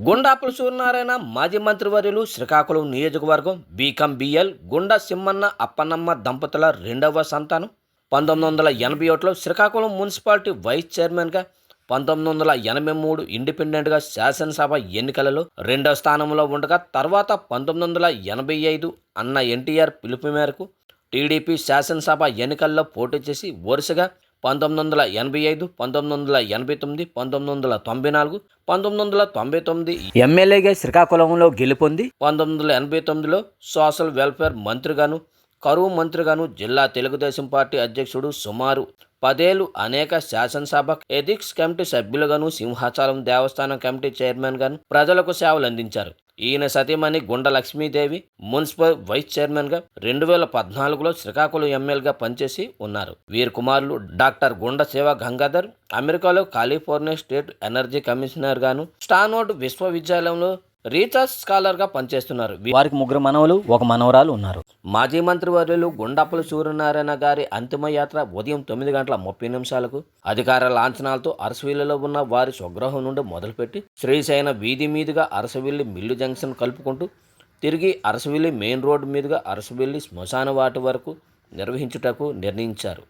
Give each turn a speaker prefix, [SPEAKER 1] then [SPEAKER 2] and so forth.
[SPEAKER 1] గుండాపుల సూర్యనారాయణ మాజీ మంత్రివర్యులు శ్రీకాకుళం నియోజకవర్గం బీఎల్ గుండా సింహన్న అప్పన్నమ్మ దంపతుల రెండవ సంతానం 1981లో శ్రీకాకుళం మున్సిపాలిటీ వైస్ చైర్మన్గా, 1983 ఇండిపెండెంట్గా శాసనసభ ఎన్నికలలో రెండవ స్థానంలో ఉండగా తర్వాత 1985 అన్న ఎన్టీఆర్ పిలుపు మేరకు టీడీపీ శాసనసభ ఎన్నికల్లో పోటీ చేసి వరుసగా 1985, 1989, 1994, 1999 ఎమ్మెల్యేగా శ్రీకాకుళంలో గెలుపొంది 1989లో సోషల్ వెల్ఫేర్ మంత్రిగాను, కరువు మంత్రిగాను, జిల్లా తెలుగుదేశం పార్టీ అధ్యక్షుడు, సుమారు 10 ఏళ్లు అనేక శాసనసభ ఎథిక్స్ కమిటీ సభ్యులుగాను, సింహాచలం దేవస్థానం కమిటీ చైర్మన్గాను ప్రజలకు సేవలు అందించారు. ఈయన సతీమణి గుండ లక్ష్మీదేవి మున్సిపల్ వైస్ చైర్మన్గా 2014లో శ్రీకాకుళం ఎమ్మెల్యేగా పనిచేసి ఉన్నారు. వీరి కుమారులు డాక్టర్ గుండ శివ గంగాధర్ అమెరికాలో కాలిఫోర్నియా స్టేట్ ఎనర్జీ కమిషనర్ గాను, స్టాన్ఫోర్డ్ విశ్వవిద్యాలయంలో రీసెర్చ్ స్కాలర్గా పనిచేస్తున్నారు. వారికి 3 మనవలు, 1 మనవరాలు ఉన్నారు. మాజీ మంత్రివర్యులు గుండాపుల సూర్యనారాయణ గారి అంతిమయాత్ర ఉదయం 9:30 అధికార లాంఛనాలతో అరసవిల్లిలో ఉన్న వారి స్వగృహం నుండి మొదలుపెట్టి శ్రీశైన వీధి మీదుగా అరసవిల్లి మిల్లు జంక్షన్ కలుపుకుంటూ తిరిగి అరసవిల్లి మెయిన్ రోడ్డు మీదుగా అరసవిల్లి శ్మశాన వాటి వరకు నిర్వహించుటకు నిర్ణయించారు.